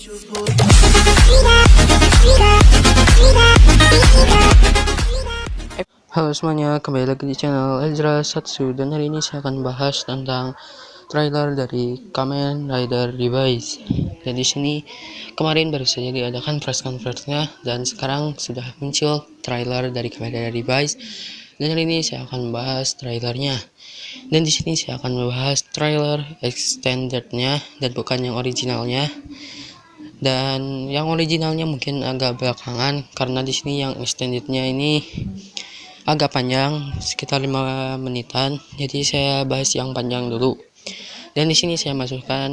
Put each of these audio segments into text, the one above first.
Halo semuanya, kembali lagi di channel Ezra Satsu, dan hari ini saya akan bahas tentang trailer dari Kamen Rider Revice. Dan di sini kemarin baru saja diadakan press conference-nya dan sekarang sudah muncul trailer dari Kamen Rider Revice. Dan hari ini saya akan bahas trailernya. Dan di sini saya akan membahas trailer extended-nya dan bukan yang originalnya. Dan yang originalnya mungkin agak belakangan karena di sini yang extended-nya ini agak panjang, sekitar 5 menitan. Jadi saya bahas yang panjang dulu. Dan di sini saya masukkan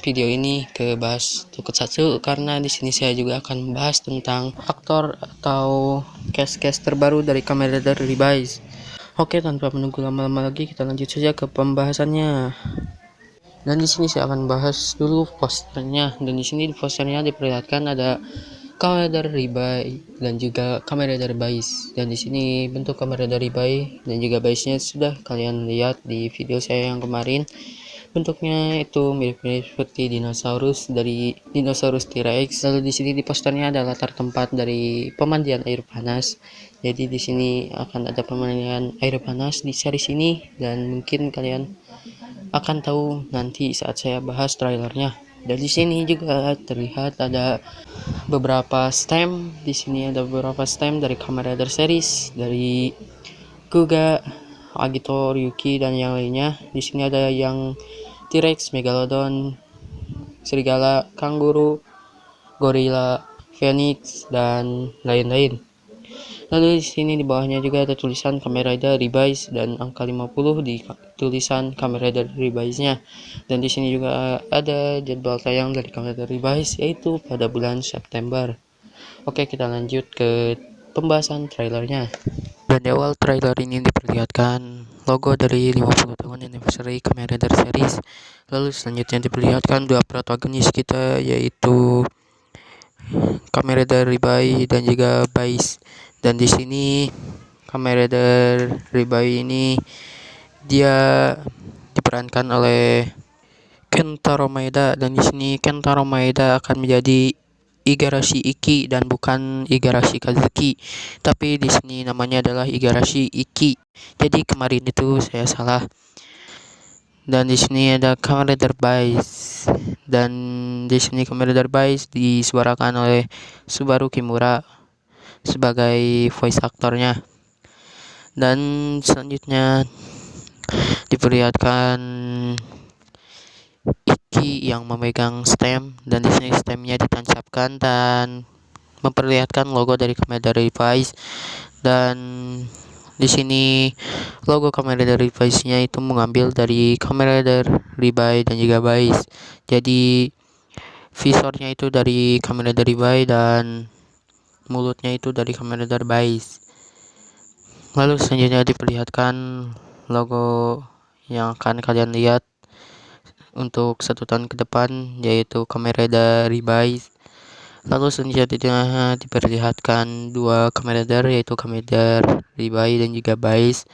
video ini ke bahas tokusatsu karena di sini saya juga akan membahas tentang aktor atau cast terbaru dari Kamen Rider Revice. Oke, tanpa menunggu lama-lama lagi, kita lanjut saja ke pembahasannya. Dan di sini saya akan bahas dulu posternya. Dan di sini di posternya diperlihatkan ada Kamen Rider Revice dan juga Kamen Rider Base. Dan di sini bentuk Kamen Rider Revice dan juga Base-nya sudah kalian lihat di video saya yang kemarin. Bentuknya itu mirip-mirip seperti dinosaurus dari dinosaurus T-Rex. Lalu di sini di posternya ada latar tempat dari pemandian air panas. Jadi di sini akan ada pemandian air panas di series ini dan mungkin kalian akan tahu nanti saat saya bahas trailernya. Dan di sini juga terlihat ada beberapa stem. Di sini ada beberapa stem dari Kamen Rider series, dari Kuga, Agito, Ryuki dan yang lainnya. Di sini ada yang T-Rex, Megalodon, Serigala, Kanguru, Gorilla, Phoenix dan lain-lain. Lalu di sini di bawahnya juga ada tulisan Kamen Rider Revice dan angka 50 di tulisan Kamen Rider Revice-nya. Dan di sini juga ada jadwal tayang dari Kamen Rider Revice yaitu pada bulan September. Oke, kita lanjut ke pembahasan trailernya. Dan di awal trailer ini diperlihatkan logo dari 50 tahun anniversary Kamen Rider series. Lalu selanjutnya diperlihatkan dua protagonis kita yaitu Kamen Rider Revice dan juga Base. Dan di sini Kamen Rider Revice ini dia diperankan oleh Kentaro Maeda, dan di sini Kentaro Maeda akan menjadi Igarashi Iki dan bukan Igarashi Kazuki. Tapi di sini namanya adalah Igarashi Iki. Jadi kemarin itu saya salah. Dan di sini ada Kamen Rider Base. Dan di sini Kamen Rider Base disuarakan oleh Subaru Kimura sebagai voice aktornya. Dan selanjutnya diperlihatkan Iki yang memegang stem, dan di sini stemnya ditancapkan dan memperlihatkan logo dari Kamen Rider Revice. Dan di sini logo Kamen Rider Revice-nya itu mengambil dari Kamen Rider Revice dan juga Base. Jadi visornya itu dari Kamen Rider Revice dan mulutnya itu dari Kamen Rider Base. Lalu selanjutnya diperlihatkan logo yang akan kalian lihat untuk 1 tahun ke depan yaitu Kamen Rider Revice. Lalu selanjutnya diperlihatkan dua Kamen Rider yaitu Kamen Rider Revice dan juga Base.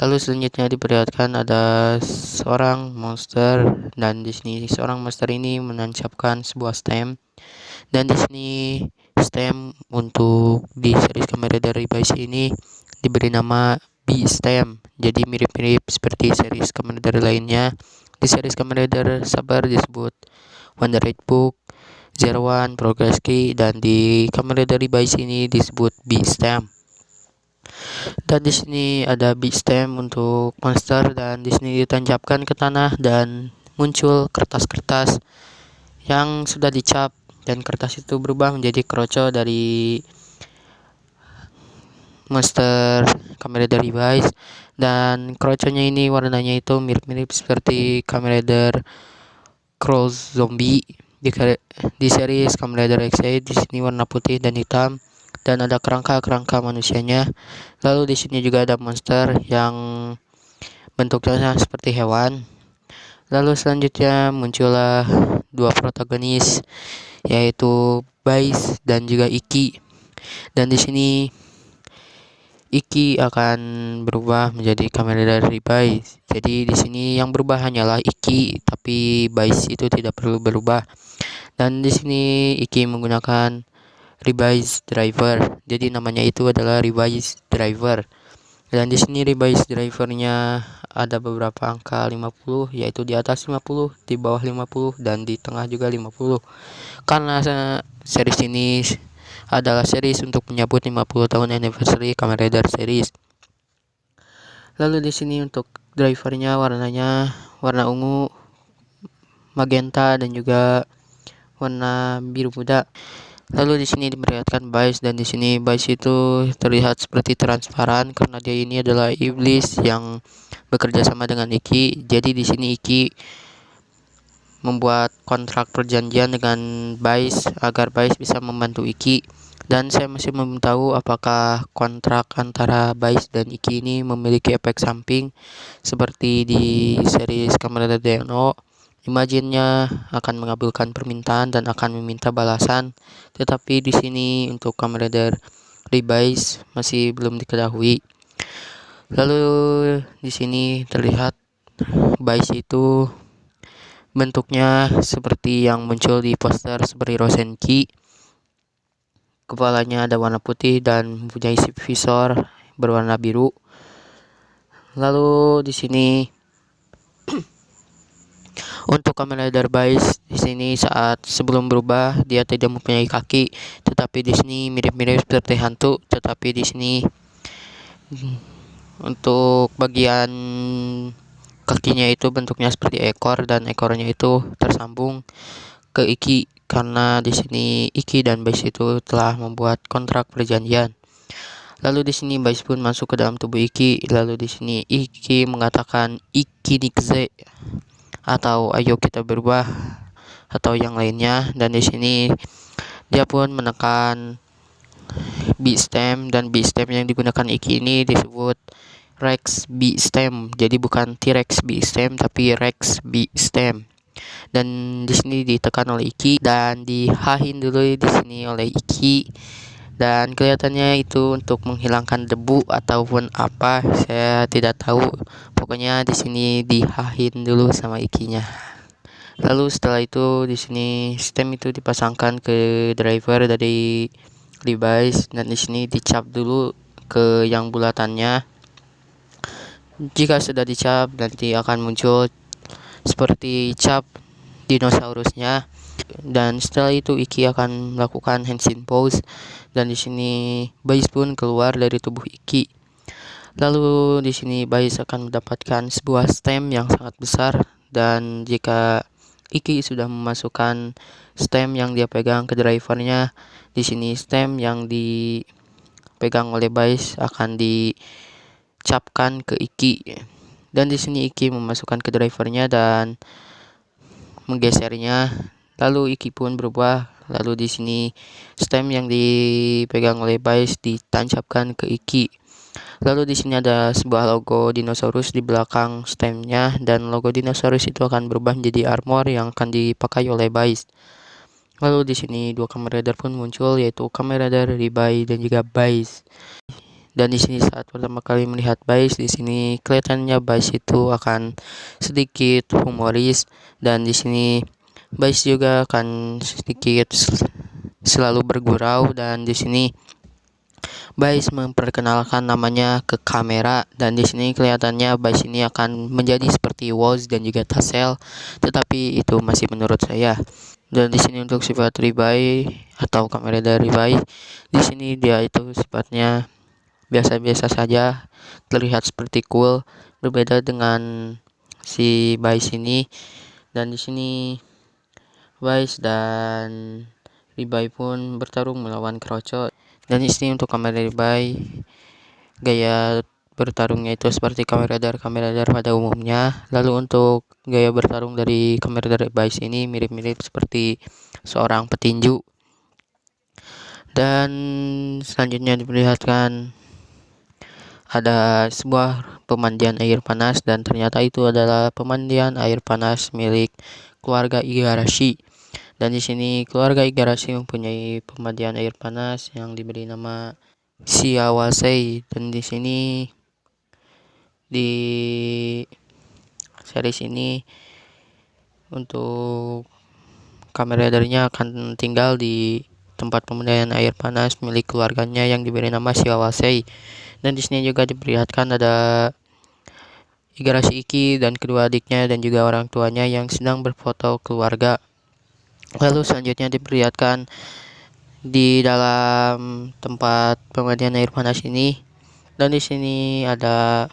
Lalu selanjutnya diperlihatkan ada seorang monster, dan di sini seorang monster ini menancapkan sebuah stem. Dan di sini stem untuk di series Kamen Rider Revice ini diberi nama B-Stem. Jadi mirip-mirip seperti series Kamen Rider lainnya. Di series Kamen Rider Saber disebut Wonder Red Book, Zero One, Progress Key, dan di Kamen Rider Revice ini disebut B-Stem. Dan di sini ada B-Stem untuk monster, dan di sini ditancapkan ke tanah dan muncul kertas-kertas yang sudah dicap, dan kertas itu berubah menjadi kroco dari monster Kamen Rider Revice. Dan kroconya ini warnanya itu mirip-mirip seperti Kamen Rider Crow Zombie di series Kamen Rider XA. Di sini warna putih dan hitam dan ada kerangka manusianya. Lalu di sini juga ada monster yang bentuknya seperti hewan. Lalu selanjutnya muncullah dua protagonis yaitu Base dan juga Iki. Dan di sini Iki akan berubah menjadi Kamen Rider Revice. Jadi di sini yang berubah hanyalah Iki, tapi Base itu tidak perlu berubah. Dan di sini Iki menggunakan Rebase driver. Jadi namanya itu adalah Rebase driver. Dan di sini Rebase drivernya ada beberapa angka 50, yaitu di atas 50, di bawah 50, dan di tengah juga 50. Karena series ini adalah series untuk menyambut 50 tahun anniversary Kamen Rider series. Lalu di sini untuk drivernya warnanya warna ungu, magenta, dan juga warna biru muda. Lalu di sini diperlihatkan Bais, dan di sini Bais itu terlihat seperti transparan karena dia ini adalah iblis yang bekerja sama dengan Iki. Jadi di sini Iki membuat kontrak perjanjian dengan Bais agar Bais bisa membantu Iki. Dan saya masih belum tahu apakah kontrak antara Bais dan Iki ini memiliki efek samping seperti di series Kamen Rider DNO. Imagine-nya akan mengabulkan permintaan dan akan meminta balasan, tetapi di sini untuk Kamen Rider Rebase masih belum diketahui. Lalu di sini terlihat Base itu bentuknya seperti yang muncul di poster seperti Rosenki. Kepalanya ada warna putih dan mempunyai visor berwarna biru. Lalu di sini untuk Kamen Rider Base di sini saat sebelum berubah dia tidak mempunyai kaki, tetapi di sini mirip-mirip seperti hantu. Tetapi di sini untuk bagian kakinya itu bentuknya seperti ekor, dan ekornya itu tersambung ke Iki karena di sini Iki dan Base itu telah membuat kontrak perjanjian. Lalu di sini Base pun masuk ke dalam tubuh Iki. Lalu di sini Iki mengatakan Iki Nikze atau ayo kita berubah atau yang lainnya, dan di sini dia pun menekan B stem, dan B stem yang digunakan Iki ini disebut Rex B stem. Jadi bukan T-Rex B stem tapi Rex B stem. Dan di sini ditekan oleh Iki dan dihahin dulu di sini oleh Iki. Dan kelihatannya itu untuk menghilangkan debu ataupun apa, saya tidak tahu. Pokoknya di sini dihahin dulu sama Ikinya. Lalu setelah itu di sini stem itu dipasangkan ke driver dari device, dan di sini dicap dulu ke yang bulatannya. Jika sudah dicap nanti akan muncul seperti cap dinosaurusnya, dan setelah itu Iki akan melakukan henshin pose, dan di sini Bais pun keluar dari tubuh Iki. Lalu di sini Bais akan mendapatkan sebuah stem yang sangat besar, dan jika Iki sudah memasukkan stem yang dia pegang ke drivernya, di sini stem yang dipegang oleh Bais akan dicapkan ke Iki. Dan di sini Iki memasukkan ke drivernya dan menggesernya. Lalu Iki pun berubah. Lalu di sini stem yang dipegang oleh Bais ditancapkan ke Iki. Lalu di sini ada sebuah logo dinosaurus di belakang stemnya, dan logo dinosaurus itu akan berubah menjadi armor yang akan dipakai oleh Bais. Lalu di sini dua Kamen Rider pun muncul, yaitu Kamen Rider Ribai dan juga Bais. Dan di sini saat pertama kali melihat Bais, di sini kelihatannya Bais itu akan sedikit humoris, dan di sini Bais juga akan sedikit selalu bergurau, dan di sini Bais memperkenalkan namanya ke kamera, dan di sini kelihatannya Bais ini akan menjadi seperti Woz dan juga Tassel, tetapi itu masih menurut saya. Dan di sini untuk sifat Ribai atau kamera dari Ribai, di sini dia itu sifatnya biasa-biasa saja, terlihat seperti cool, berbeda dengan si Bais ini. Dan di sini Bais dan Ribai pun bertarung melawan Kroco. Dan di sini untuk kamera Ribai, gaya bertarungnya itu seperti kamera Rider pada umumnya. Lalu untuk gaya bertarung dari kamera Rider Bais ini mirip-mirip seperti seorang petinju. Dan selanjutnya diperlihatkan ada sebuah pemandian air panas, dan ternyata itu adalah pemandian air panas milik keluarga Igarashi. Dan di sini keluarga Igarashi mempunyai pemandian air panas yang diberi nama Shiawase. Dan di sini di series ini untuk Kamen Ridernya akan tinggal di tempat pemandian air panas milik keluarganya yang diberi nama Shiawase. Dan di sini juga diperlihatkan ada Igarashi Iki dan kedua adiknya dan juga orang tuanya yang sedang berfoto keluarga. Lalu selanjutnya diperlihatkan di dalam tempat pemandian air panas ini, dan di sini ada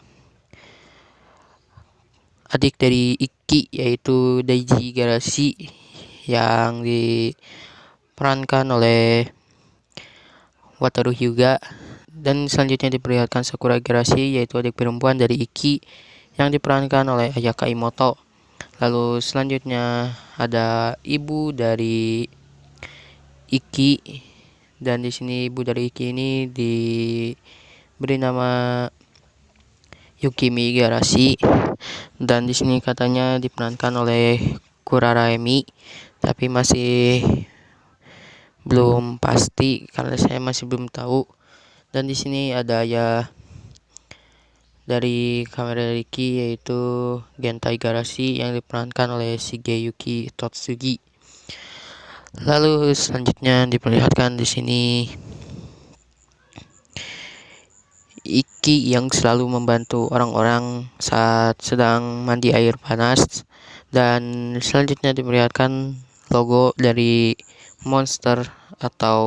adik dari Iki yaitu Daiji Igarashi yang diperankan oleh Wataru Hyuga. Dan selanjutnya diperlihatkan Sakura Igarashi yaitu adik perempuan dari Iki yang diperankan oleh Ayaka Imoto. Lalu selanjutnya ada ibu dari Iki, dan di sini ibu dari Iki ini diberi nama Yukimi Igarashi, dan di sini katanya diperankan oleh Kurara Emi, tapi masih belum pasti karena saya masih belum tahu. Dan di sini ada ya dari kamera Iki yaitu Genta Igarashi yang diperankan oleh Shigeyuki Totsugi. Lalu selanjutnya diperlihatkan di sini Iki yang selalu membantu orang-orang saat sedang mandi air panas. Dan selanjutnya diperlihatkan logo dari monster atau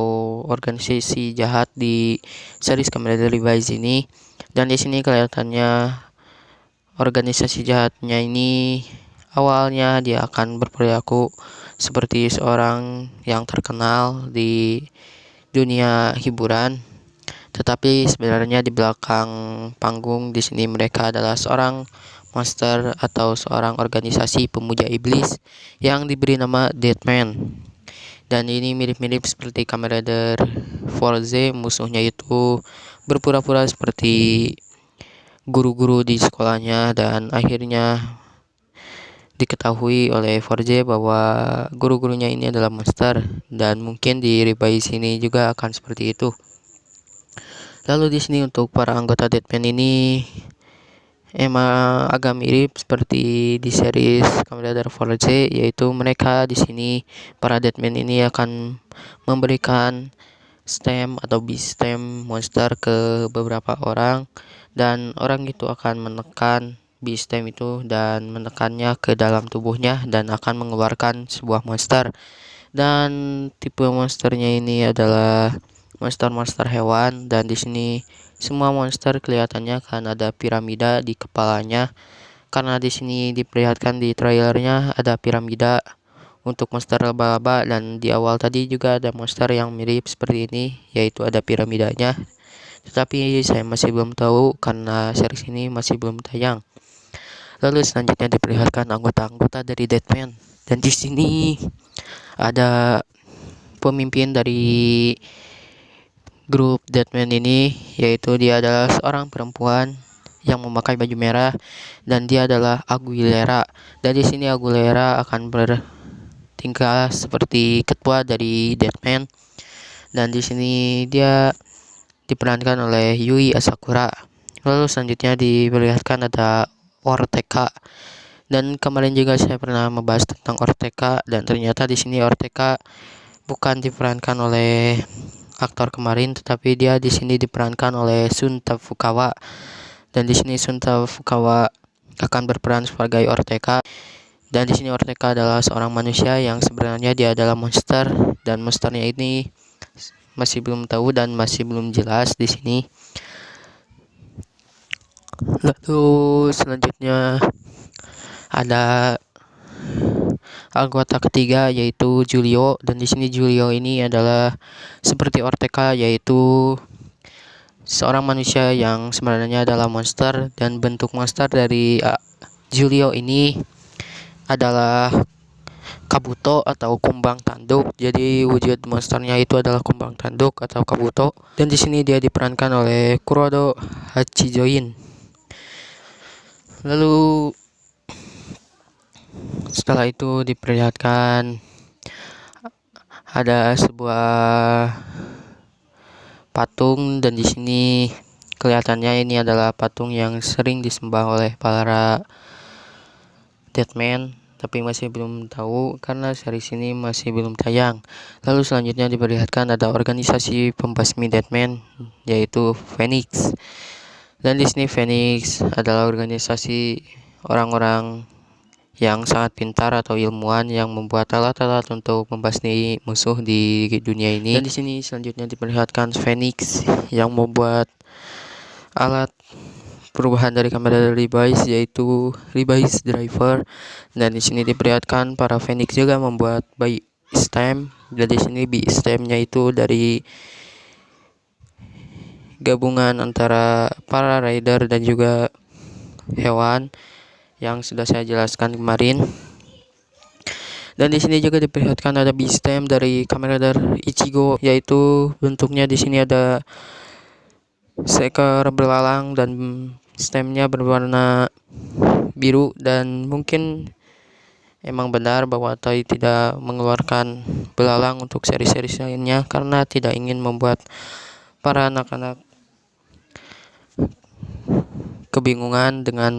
organisasi jahat di series Kamen Rider Revice ini. Dan di sini kelihatannya organisasi jahatnya ini awalnya dia akan berperilaku seperti seorang yang terkenal di dunia hiburan, tetapi sebenarnya di belakang panggung di sini mereka adalah seorang monster atau seorang organisasi pemuja iblis yang diberi nama Deadman. Dan ini mirip-mirip seperti Kamen Rider Forze, musuhnya itu berpura-pura seperti guru-guru di sekolahnya, dan akhirnya diketahui oleh Forze bahwa guru-gurunya ini adalah monster, dan mungkin di Revice ini juga akan seperti itu. Lalu di sini untuk para anggota Deadman ini emang agak mirip seperti di series Kamen Rider Forze, yaitu mereka di sini para Deadman ini akan memberikan stem atau beastem monster ke beberapa orang, dan orang itu akan menekan beastem itu dan menekannya ke dalam tubuhnya dan akan mengeluarkan sebuah monster. Dan tipe monsternya ini adalah monster-monster hewan, dan di sini semua monster kelihatannya kan ada piramida di kepalanya, karena di sini diperlihatkan di trailernya ada piramida untuk monster laba-laba, dan di awal tadi juga ada monster yang mirip seperti ini yaitu ada piramidanya, tetapi saya masih belum tahu karena series ini masih belum tayang. Lalu selanjutnya diperlihatkan anggota-anggota dari Deadman, dan di sini ada pemimpin dari grup Deadman ini, yaitu dia adalah seorang perempuan yang memakai baju merah, dan dia adalah Aguilera. Dan di sini Aguilera akan bertingkah seperti ketua dari Deadman, dan di sini dia diperankan oleh Yui Asakura. Lalu selanjutnya diperlihatkan ada Orteka, dan kemarin juga saya pernah membahas tentang Orteka, dan ternyata di sini Orteka bukan diperankan oleh aktor kemarin, tetapi dia di sini diperankan oleh Shunta Fukawa. Dan di sini Shunta Fukawa akan berperan sebagai Orteka. Dan di sini Orteka adalah seorang manusia yang sebenarnya dia adalah monster, dan monsternya ini masih belum tahu dan masih belum jelas di sini. Lalu selanjutnya ada anggota ketiga yaitu Julio, dan di sini Julio ini adalah seperti Orteka, yaitu seorang manusia yang sebenarnya adalah monster, dan bentuk monster dari Julio ini adalah kabuto atau kumbang tanduk. Jadi wujud monsternya itu adalah kumbang tanduk atau kabuto, dan di sini dia diperankan oleh Kuroda Hachijoin. Lalu setelah itu diperlihatkan ada sebuah patung, dan di sini kelihatannya ini adalah patung yang sering disembah oleh para Deadman. tapi masih belum tahu karena series ini masih belum tayang. Lalu selanjutnya diperlihatkan ada organisasi pembasmi Deadman, yaitu Phoenix. Dan di sini Phoenix adalah organisasi orang-orang yang sangat pintar atau ilmuwan yang membuat alat-alat untuk membasmi musuh di dunia ini. Dan di sini selanjutnya diperlihatkan Phoenix yang membuat alat perubahan dari kamera device, yaitu device driver. Dan di sini diperlihatkan para Phoenix juga membuat by stem. Dan di sini by stemnya itu dari gabungan antara para rider dan juga hewan yang sudah saya jelaskan kemarin. Dan di sini juga diperlihatkan ada B-stem dari Kamen Rider Ichigo, yaitu bentuknya di sini ada seekor belalang dan stemnya berwarna biru. Dan mungkin emang benar bahwa Toei tidak mengeluarkan belalang untuk seri-seri lainnya karena tidak ingin membuat para anak-anak kebingungan dengan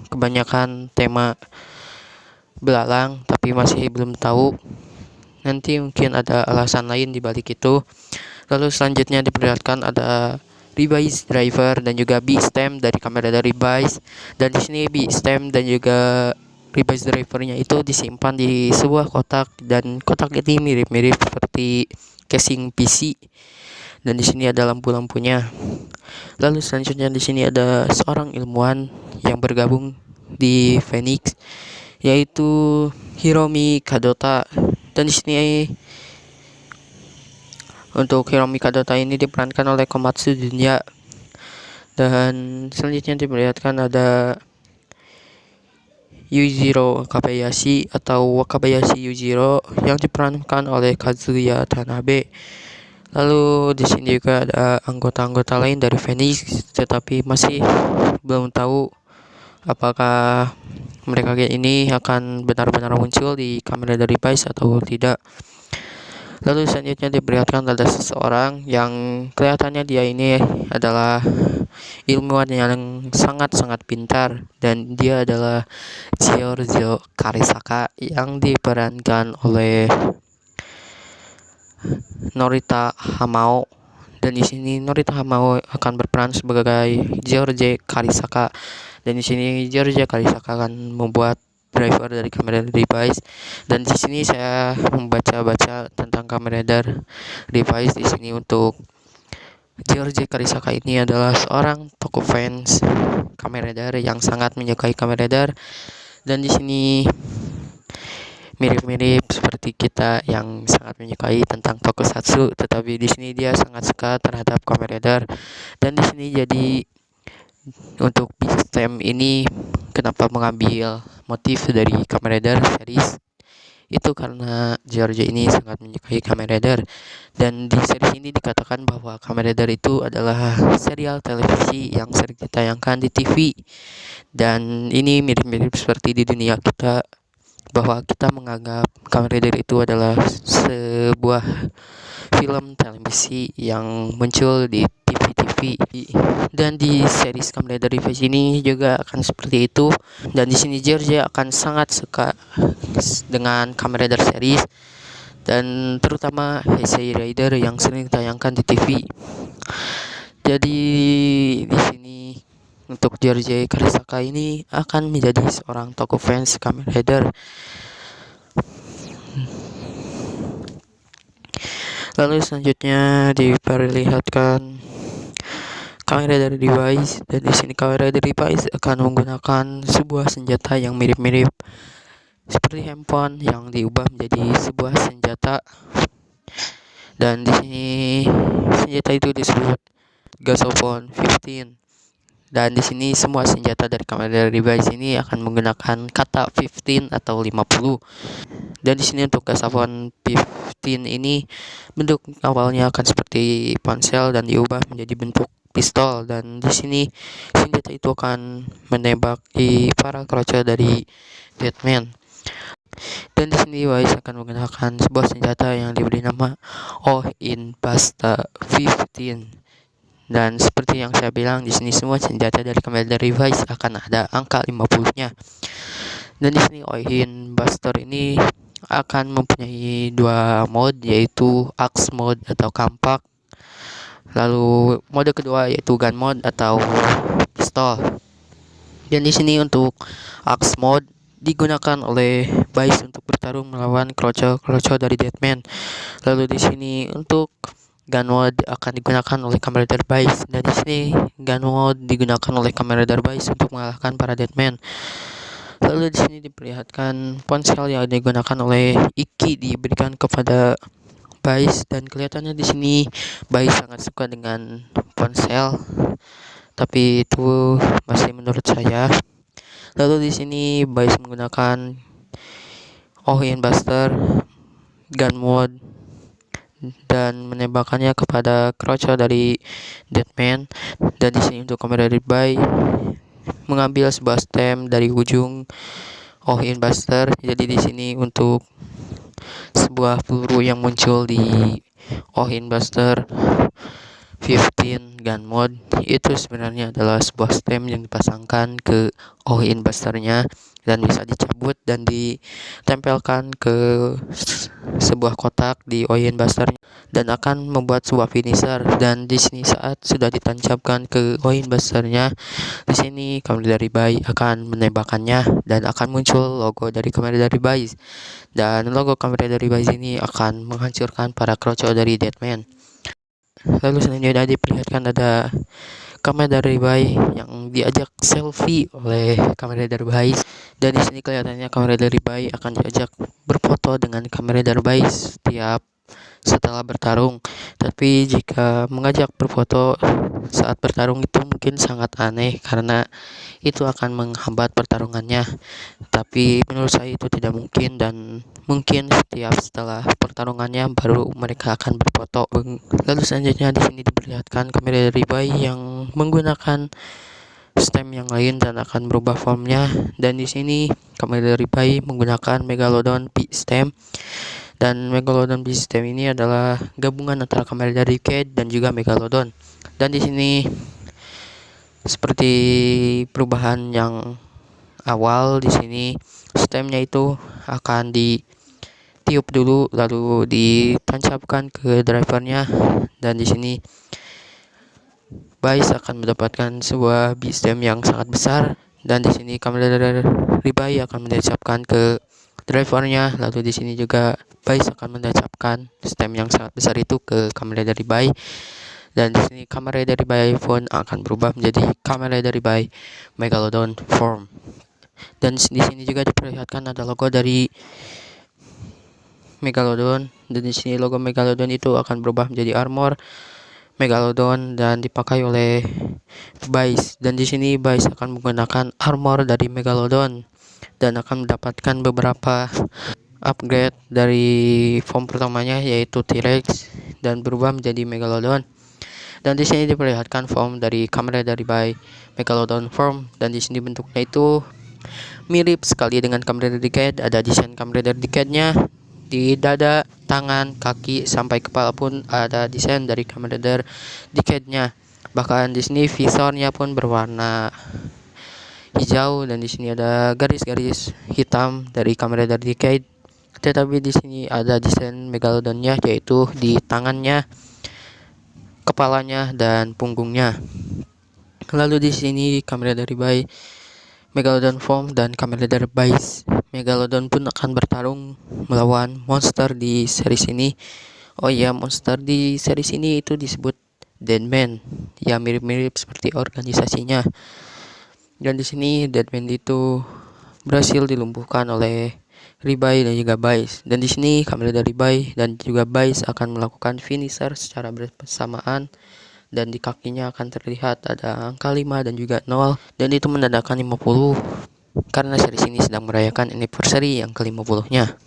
kebanyakan tema belalang, tapi masih belum tahu. Nanti mungkin ada alasan lain di balik itu. Lalu selanjutnya diperlihatkan ada Revice Driver dan juga B-stem dari kamera dari Revice. Dan di sini B-stem dan juga Revice Drivernya itu disimpan di sebuah kotak, dan kotak ini mirip-mirip seperti casing PC. Dan di sini ada lampu-lampunya. Lalu selanjutnya di sini ada seorang ilmuwan yang bergabung di Phoenix, yaitu Hiromi Kadota. Dan di sini untuk Hiromi Kadota ini diperankan oleh Komatsu Dunya. Dan selanjutnya diperlihatkan ada Yujiro Wakabayashi atau Wakabayashi Yujiro yang diperankan oleh Kazuya Tanabe. Lalu di sini juga ada anggota-anggota lain dari Phoenix, tetapi masih belum tahu apakah mereka ini akan benar-benar muncul di kamera dari Vice atau tidak. Lalu selanjutnya diperlihatkan ada seseorang yang kelihatannya dia ini adalah ilmuwan yang sangat-sangat pintar, dan dia adalah Giorgio Karisaka yang diperankan oleh Norita Hamao. Dan di sini Norita Hamao akan berperan sebagai George Karisaka. Dan di sini George Karisaka akan membuat driver dari Kamen Rider Revice. Dan di sini saya membaca-baca tentang Kamen Rider Revice. Di sini untuk George Karisaka ini adalah seorang tokoh fans Kamen Rider yang sangat menyukai Kamen Rider. Dan di sini mirip-mirip seperti kita yang sangat menyukai tentang tokusatsu, tetapi di sini dia sangat suka terhadap Kamen Rider. Dan di sini jadi untuk B-stem ini kenapa mengambil motif dari Kamen Rider series itu karena Giorgio ini sangat menyukai Kamen Rider. Dan di series ini dikatakan bahwa Kamen Rider itu adalah serial televisi yang sering ditayangkan di TV. Dan ini mirip-mirip seperti di dunia kita, bahwa kita menganggap Kamen Rider itu adalah sebuah film televisi yang muncul di TV-TV. Dan di series Kamen Rider Revice ini juga akan seperti itu. Dan di sini George akan sangat suka dengan Kamen Rider series, dan terutama Heisei Rider yang sering ditayangkan di TV. Jadi di sini untuk George Karisaka ini akan menjadi seorang tokoh fans Kamen Rider. Lalu selanjutnya diperlihatkan Kamen Rider Revice. Dan di sini Kamen Rider Revice akan menggunakan sebuah senjata yang mirip-mirip seperti handphone yang diubah menjadi sebuah senjata. Dan di sini senjata itu disebut Gasophone 15. Dan di sini semua senjata dari Kamen Rider Revice ini akan menggunakan kata 15 atau 50. Dan di sini untuk Gasophone 15 ini bentuk awalnya akan seperti ponsel dan diubah menjadi bentuk pistol. Dan di sini senjata itu akan menembaki para kroco dari Deadman. Dan di sini Wise akan menggunakan sebuah senjata yang diberi nama Oh in Pasta 15. Dan seperti yang saya bilang, di sini semua senjata dari Kamen Rider Revice akan ada angka 50-nya. Dan di sini Ohin Buster ini akan mempunyai dua mode, yaitu Axe mode atau kampak. Lalu mode kedua yaitu gun mode atau pistol. Dan di sini untuk Axe mode digunakan oleh Bais untuk bertarung melawan kroco dari Deadman. Lalu di sini untuk gun mode akan digunakan oleh Kamen Rider Bais, dan di sini gun mode digunakan oleh Kamen Rider Bais untuk mengalahkan para Deadman. Lalu di sini diperlihatkan ponsel yang digunakan oleh Iki diberikan kepada Bais, dan kelihatannya di sini Bais sangat suka dengan ponsel, tapi itu masih menurut saya. Lalu di sini Bais menggunakan Ohin Buster, gun mode, dan menembakkannya kepada kroco dari Deadman. Dan di sini untuk Kamen Rider Bai mengambil sebuah stem dari ujung Ohin Buster. Jadi di sini untuk sebuah peluru yang muncul di Ohin Buster 15 gun mode itu sebenarnya adalah sebuah stem yang dipasangkan ke Ohin Busternya dan bisa dicabut dan ditempelkan ke sebuah kotak di Ohin Buster dan akan membuat sebuah finisher. Dan di sini saat sudah ditancapkan ke Ohin Busternya, di sini Kamen Rider Bai akan menembakkannya dan akan muncul logo dari Kamen Rider Bai, dan logo Kamen Rider Bai ini akan menghancurkan para kroco dari Deadman. Lalu selanjutnya diperlihatkan ada Kamen Rider Bai yang diajak selfie oleh Kamen Rider Bai, dan di sini kelihatannya Kamen Rider Bai akan diajak berfoto dengan Kamen Rider Bai setiap setelah bertarung. Tapi jika mengajak berfoto saat bertarung itu mungkin sangat aneh karena itu akan menghambat pertarungannya. Tapi menurut saya itu tidak mungkin, dan mungkin setelah pertarungannya baru mereka akan berfoto. Lalu selanjutnya di sini diperlihatkan Kamen Rider Bai yang menggunakan stem yang lain dan akan berubah formnya. Dan di sini Kamen Rider Bai menggunakan Megalodon P-Stem. Dan Megalodon P-Stem ini adalah gabungan antara Kamen Rider Decade dan juga Megalodon. Dan di sini seperti perubahan yang awal, di sini stemnya itu akan ditiup dulu lalu ditancapkan ke drivernya, dan di sini Bais akan mendapatkan sebuah B-stem yang sangat besar, dan di sini Kamen Rider Bai akan menancapkan ke drivernya, lalu di sini juga Bais akan menancapkan stem yang sangat besar itu ke Kamen Rider Bai, dan di sini Kamen Rider Bai pun akan berubah menjadi Kamen Rider Bai Megalodon form. Dan di sini juga diperlihatkan ada logo dari Megalodon, dan di sini logo Megalodon itu akan berubah menjadi armor Megalodon dan dipakai oleh Bais. Dan di sini Bais akan menggunakan armor dari Megalodon dan akan mendapatkan beberapa upgrade dari form pertamanya, yaitu T-Rex, dan berubah menjadi Megalodon. Dan di sini diperlihatkan form dari Kamen Rider Bai Megalodon form, dan di sini bentuknya itu mirip sekali dengan Kamen Rider Decade. Ada desain Kamen Rider Decade-nya di dada, tangan, kaki, sampai kepala pun ada desain dari Kamen Rider Decade-nya. Bahkan di sini visornya pun berwarna hijau, dan di sini ada garis-garis hitam dari Kamen Rider Decade. Tetapi di sini ada desain Megalodon-nya, yaitu di tangannya, kepalanya, dan punggungnya. Lalu di sini Kamen Rider Bai Megalodon form dan Kamen Rider Bais Megalodon pun akan bertarung melawan monster di series ini. Oh iya, monster di series ini itu disebut Deadman. Ya, mirip-mirip seperti organisasinya. Dan di sini Deadman itu berhasil dilumpuhkan oleh Ribai dan juga Bais. Dan di sini Kamen Rider Ribai dan juga Bais akan melakukan finisher secara bersamaan, dan di kakinya akan terlihat ada angka 5 dan juga 0, dan itu menandakan 50 karena series ini sedang merayakan anniversary yang ke-50-nya.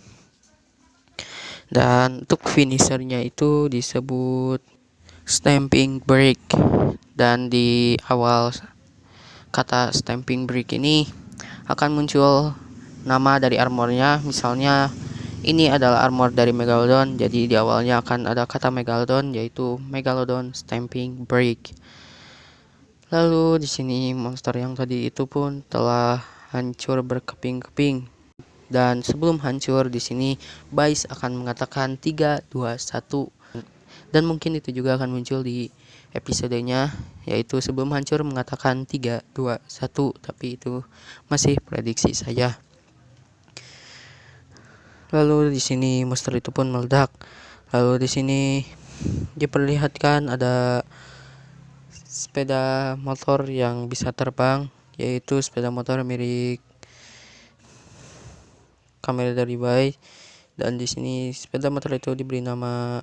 Dan untuk finishernya itu disebut stamping break, dan di awal kata stamping break ini akan muncul nama dari armornya. Misalnya ini adalah armor dari Megalodon, jadi di awalnya akan ada kata Megalodon, yaitu Megalodon Stamping Break. Lalu di sini monster yang tadi itu pun telah hancur berkeping-keping. Dan sebelum hancur di sini Bais akan mengatakan 3, 2, 1. Dan mungkin itu juga akan muncul di episodenya, yaitu sebelum hancur mengatakan 3, 2, 1, tapi itu masih prediksi saya. Lalu di sini monster itu pun meledak. Lalu di sini diperlihatkan ada sepeda motor yang bisa terbang, yaitu sepeda motor milik Kamen Rider Revice. Dan di sini sepeda motor itu diberi nama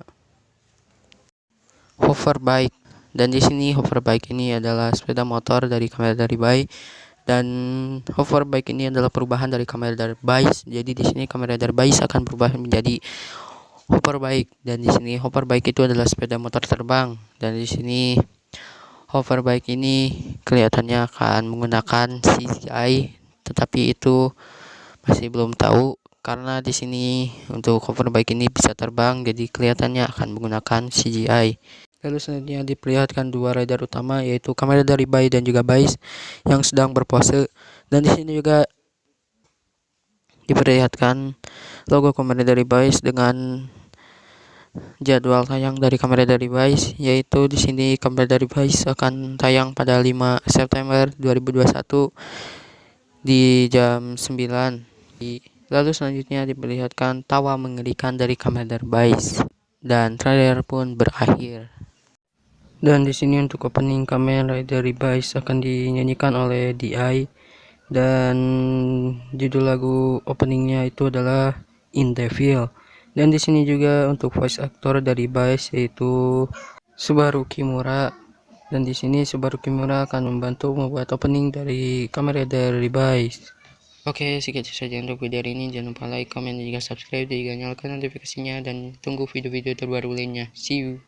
hoverbike. Dan di sini hoverbike ini adalah sepeda motor dari Kamen Rider Revice. Dan hoverbike ini adalah perubahan dari Kamen Rider Bais. Jadi di sini Kamen Rider Bais akan berubah menjadi hoverbike. Dan di sini hoverbike itu adalah sepeda motor terbang. Dan di sini hoverbike ini kelihatannya akan menggunakan CGI, tetapi itu masih belum tahu karena di sini untuk hoverbike ini bisa terbang, jadi kelihatannya akan menggunakan CGI. Lalu selanjutnya diperlihatkan dua rider utama, yaitu Kamen Rider Revice dan juga Bais yang sedang berpose. Dan di sini juga diperlihatkan logo Kamen Rider Revice dengan jadwal tayang dari Kamen Rider Revice, yaitu di sini Kamen Rider Revice akan tayang pada 5 September 2021 di jam 9. Lalu selanjutnya diperlihatkan tawa mengerikan dari Kamen Rider Revice dan trailer pun berakhir. Dan di sini untuk opening Kamen Rider Revice akan dinyanyikan oleh DI, dan judul lagu openingnya itu adalah In Devil. Dan di sini juga untuk voice actor dari Bais yaitu Subaru Kimura. Dan di sini Subaru Kimura akan membantu membuat opening dari Kamen Rider Revice. Oke, segitu saja untuk video ini. Jangan lupa like, comment, dan juga subscribe, dan juga nyalakan notifikasinya, dan tunggu video-video terbaru lainnya. See you.